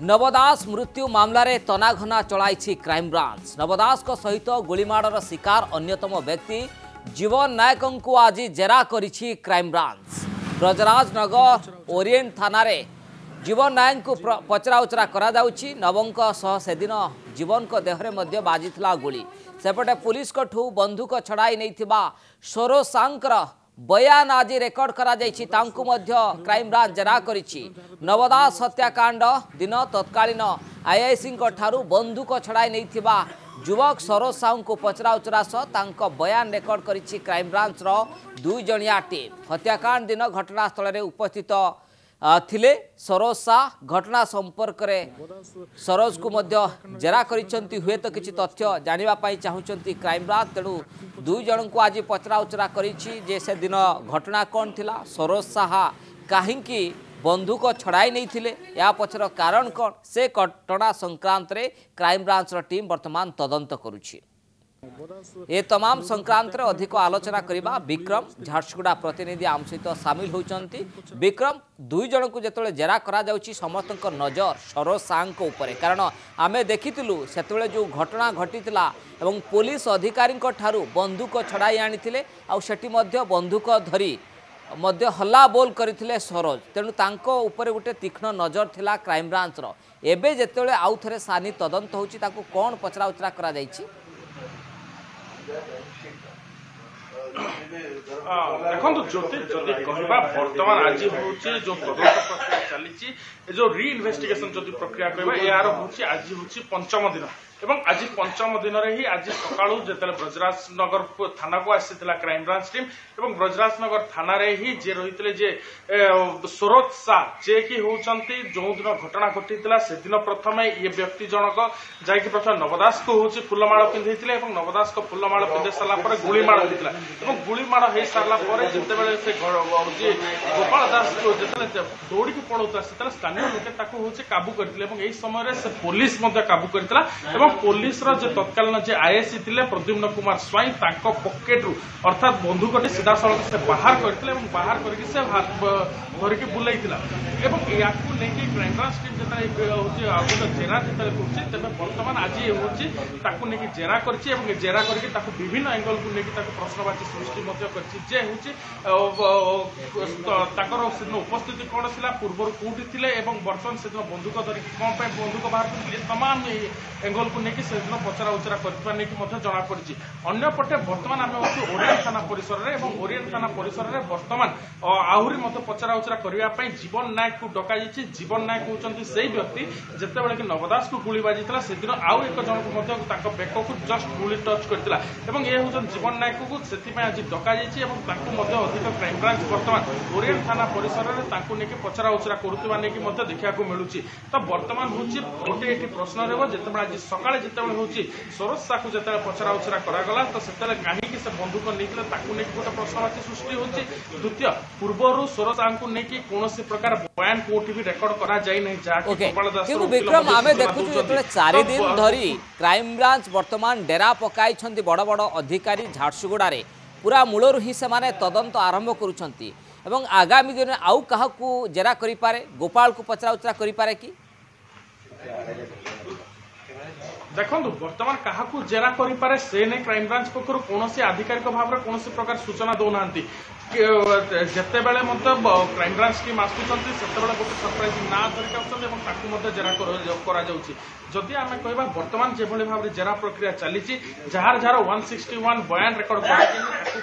नवदास मृत्यु मामलें तनाघना चलाई क्राइमब्रांच। नवदास सहित गुलीमाड़र शिकार अन्यतम व्यक्ति जीवन नायक को आज जेरा करिछि क्राइमब्रांच। ब्रजराजनगर ओरिएंट थाना रे जीवन नायक को पचराउचरा करा जाउछि। नवंक सह सेदिन जीवन को देहरे मध्य बाजिथिला गुली। सेपटे पुलिस ठू बंदूक छड़ाई नैथिबा सरोज सांकर बयान आज रेकर्ड करा जाइछि। तांकु मध्य क्राइमब्रांच जेरा करिछि। नवदास हत्याकांड दिन तत्कालीन आईआईसी ठारू बंदूक छड़ाई नैथिबा युवक सरोज साहू को पचराउचरा सह तांको बयान रेकर्ड करिछि क्राइमब्रांच रो 2 जणिया टीम। हत्याकांड दिन घटनास्थल रे उपस्थित थिले सरोज शाह। घटना संपर्क में सरोज को मध्य जेरा करिसेंती। हुए तो किसी तथ्य जानिबा पाई चाहुचंती क्राइमब्रांच। तेणु 2 जन को आज पचराउचरा करिछि जे से दिन घटना कौन थिला, सरोज शाह काहींकी बंदूक छड़ाई नहीं थिले, या पछर कारण कौन, से घटना संक्रांत रे क्राइमब्रांच टीम वर्तमान तदंत करुछि। ए तमाम संक्रांत रे अधिक आलोचना करिबा विक्रम झारसुगुड़ा प्रतिनिधि आम सहित सामिल होचंती। विक्रम 2 जन को जेतले जेरा करा जाउची समस्त नजर सरोज साहू को ऊपर, कारण आमे देखिथिलु सेतले जो घटना घटितिला एवं पुलिस अधिकारी ठारू बंदूक छड़ाई आनिथिले आ सेठी मध्य बंदूक धरी मध्य हल्ला बोल करथिले सरोज। तेणु तांको ऊपर गोटे तीक्ष्ण नजर थिला क्राइमब्रांच रो। एबे जेतले आउ थरे सानी तदंत होउची ताको कोन पचराउचरा करा जाइछि। देखो ज्योति जदि कहवा बर्तमान आज हूँ जो तदंत प्रक्रिया चली जो री इन्वेस्टिगेशन जदि प्रक्रिया कहवा यार हूँ आज हूँ 5म दिन एवं आज 5म दिन ही आज सकाळू जेतले ब्रजराजनगर थाना को आसीथिला क्राइमब्रांच टीम एवं ब्रजराजनगर थाना रे ही जे रहितले जे सरोज शाह जे कि होचंती जो दिन घटना घटिथिला से दिन प्रथमे ये व्यक्ति जनक जाय कि प्रथम नवदास को होची फुलमाळ पिंधैथिले एवं नवदास को फुलमाळ पिंधै साला पर गुलीमाळ होइथिला एवं गुलीमाळ हे सारला पर जेतेबेले से जे गोपाल दास को जेतले दौड़ी के पळौता सेतले स्थानीय लोके ताको होची काबू करथिले एवं एई समय रे से पुलिस मध्ये काबू करथिला एवं पुलिस रो जे तत्कालीन जे आईएससी थिले प्रद्युम्न कुमार स्वाई तांको पॉकेट रु अर्थात बंदूकटी सीधा सड़क से बाहर करथिले एवं बाहर करके से धरिकी बुलाइथिला एवं याकू लेके क्राइमब्रांच टीम जेता होची आगो जेरा जेता करछि तबे वर्तमान आज होची ताकू लेके जेरा करछि एवं जेरा करके ताकू विभिन्न एंगल को लेके ताकू प्रश्नवाची सृष्टि मध्ये करछि जे होची ताकर सेदिन उपस्थिति कोन छिला पूर्व कोठी थिले एवं वर्तमान सेदिन बंदूक धरिकी कोन पे बंदूक बाहर करथिले तमाम एंगल को लेकिन से पचरा उचरा करने की जना पड़ी। अंपटे बर्तमान आम ओरिएंट थाना परिसर में ओरिएंट थाना परिसर में बर्तमान आहरी मत पचरा उचरा करने जीवन नायक को डक जीवन नायक होती से व्यक्ति जितेबाला कि नवदास को गुली बाजी से दिन आउ एक जन को बेक को जस्ट गुली टच करता ये हूँ जीवन नायक को से आज डक अधिक क्राइमब्रांच बर्तमान ओरिएंट थाना परिसर में पचरा उचरा करुवा देखा मिलूँ। तो बर्तमान हूँ गोटे ये प्रश्न रहा जिते आज सका जितेबाला हूँ सरोज शाह को जिते पचरा उचरा करागला तो से कहीं से बंदूक नहीं गोटे प्रश्नवाची सृष्टि होती। द्वितीय पूर्व सरोज शाह को लेकिन कौन प्रकार बयान कोठी भी रेकर्ड करा जाई नहीं किंतु विक्रम आमे देखु जो 4 दिन धरी क्राइमब्रांच वर्तमान डेरा पकाई बड़ बड़ अधिकारी झारसुगुड़ा रे पूरा मूलर ही से माने तदंत आरंभ करुछंती एवं आगामी दिन आउ काहाकू जेरा करि पारे गोपाल को पचरा उचरा करि पारे कि देखो बर्तमान क्या जेरा करे से नहीं क्राइमब्रांच पक्षर कौन आधिकारिक भाव में कौन प्रकार सूचना दौना जिते बेले क्राइमब्रांच टीम आसुँच से गोटे सरप्राइज ना धरिक जेरा जदि आम कह बर्तमान जो भाव में जेरा प्रक्रिया चली जार जार 161 बयान रेकर्ड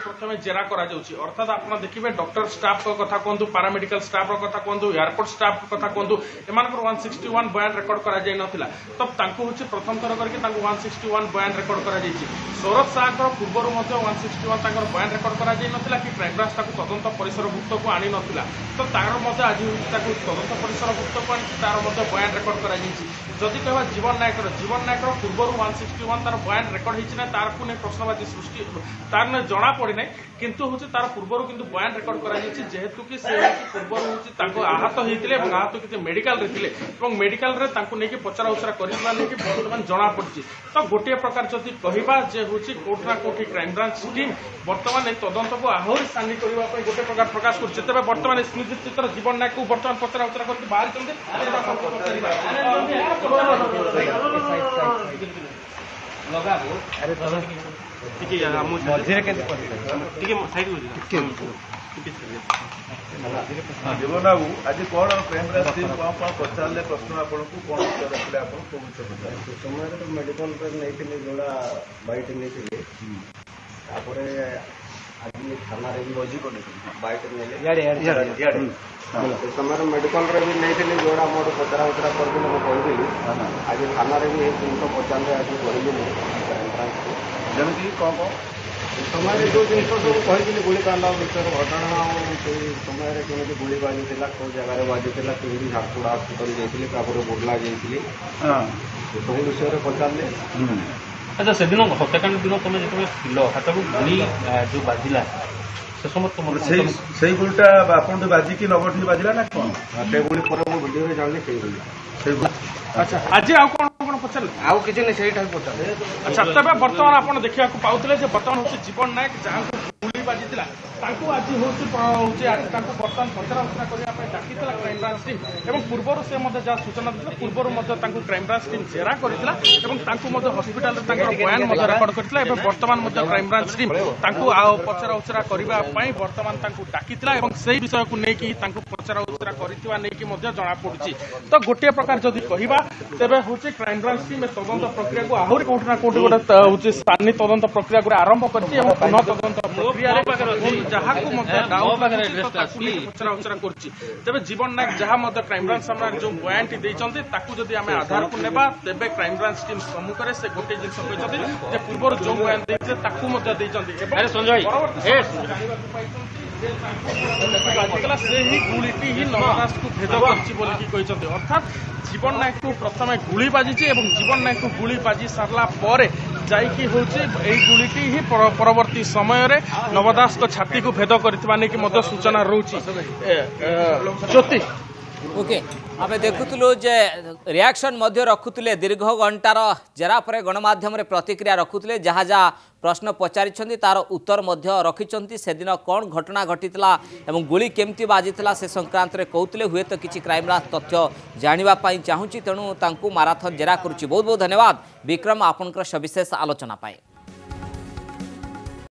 प्रथम जेरा अर्थात आप देखिए डॉक्टर स्टाफ कथा कहतु पारामेडिकल स्टाफ कथा कहतु एयरपोर्ट स्टाफ कथा कहतु एम 161 बयान रेकर्ड कर तब हूँ प्रथम थर करके 161 बयान रेकर्ड कर सरोज शाह पूर्व 161 बयान रेकर्ड कर कि क्राइमब्रांच तदंत परिसरभुक्त को आनी नाला तो तार आज तदंत परिसरभुक्त को आनी तार बयान रेकर्ड कर जदि कह जीवन नायक पूर्व 161 तार बयान रेकर्ड होना तार को नहीं प्रश्नवाची सृष्टि तार नहीं जना पड़ी ना किंतु हूँ तार पूर्व किंतु बयान रेकर्ड करेतु कि पूर्व हूँ आहत होते आहत किसी मेडिकल मेडिकल नहीं पचरा उचरा कर जना पड़ी। तो गोटे प्रकार जदि कहवा हूँ कौटना कौटी क्राइमब्रांच टीम बर्तमान तदंत को आहरी सानी करने गोटे प्रकार प्रकाश कर बर्तमान स्मृति चित्र जीवन नायक को बर्तमान पचरा उचरा कर बाहर जीवन बाबू आज कौन क्राइमब्रांच टीम कौन कौन पचारे प्रश्न आपको कौन रखिले आप समय तो मेडिकल नहीं जोड़ा बैठ नहीं आज थाना बजी बैठ समय मेडिकल भी नहीं जोड़ा मोर पचरा उचरा करदे कही आज थाना भी जिन पचारे आज कहली जमी कौन कौन समय जो जिन सब कही गुड़कांड विषय घटना समय केमी गुड़ी बाजी कौ जगार बाजी केमी झारसुड़ा हस्पिटाल जाइए बुर्ला जाइए सब विषय पचारे। अच्छा से दिन हत्याकांड दिन तुम जो थिल हाथ को गुड़ी जो बाजिला से समय तुम से गुड़ीटा आप बाजिक नगठी बाजिला ना कौन से गुड़ी पर भिडियो जानी अच्छा आज आउ कौन कौन पचारे आउ किसी नहीं से पचारे। अच्छा तबे बर्तमान आपन देखिया को पाउतले जे बर्तमान होची जीवन नायक जहां गुली बाजितिला तांको आज होची आज तांको बर्तमान पचरा उचरा करिया पे डाकितला क्राइम ब्रांच टीम एवं पूर्वरु से मते जा सूचना दिला पूर्वरु मते तांको क्राइम ब्रांच टीम जेरा करितला एवं तांको मते हॉस्पिटल रे तांको बयान मते रेकॉर्ड करितला एवं वर्तमान मते क्राइम ब्रांच टीम तांको आ पचरा उचरा करिबा पई वर्तमान तांको डाकितला एवं सेही विषय को नै कि तांको पचरा उचरा करितवा नै कि मते जणा पडुची। तो गोटे प्रकार जदि कहिबा तेबे होची क्राइम ब्रांच टीम तदंत प्रक्रिया को आहुरी कोठी ना कोठी गोटे होची स्थानीय तदंत प्रक्रिया को आरंभ करछि एवं पुनः तदंत प्रक्रिया रे जहाको मते डाउट पचरा उचरा करछि। तेबे जीवन नायक जहा मते क्राइम ब्रांच सामने जो बयानटी दैछन्ते ताकू जदि आमे आधार को नेबा तेबे क्राइम ब्रांच टीम सम्मुखरे से गोटे जिंस कहछन्ते जे पूर्वर जो बयान दैछे ताकू मते दैछन्ते एवं संजय से ही गुलीटी ही नवदास को भेद कर अर्थात जीवन नायक को प्रथम गुली बाजी जीवन नायक को गुली बाजी सारा पर जाइकी गुलीटी ही परवर्ती समय रे नवदास को छाती को भेद कर सूचना रोची ज्योति ओके आम देखुलु जे रिएक्शन रखुले दीर्घ घंटार जेरा पर गणमाध्यम प्रतिक्रिया रखुले जहाँ जहाँ प्रश्न पचारि तार उत्तर रखिंट से दिन कौन घटना घटीला एवं गुली केमती बाजिला से संक्रांत में कहते हुए तो किसी क्राइमब्रांच तथ्य जानापी चाहूँगी तेणु माराथन जेरा करुच्ची। बहुत बहुत धन्यवाद विक्रम आपंकर सविशेष आलोचना पाए।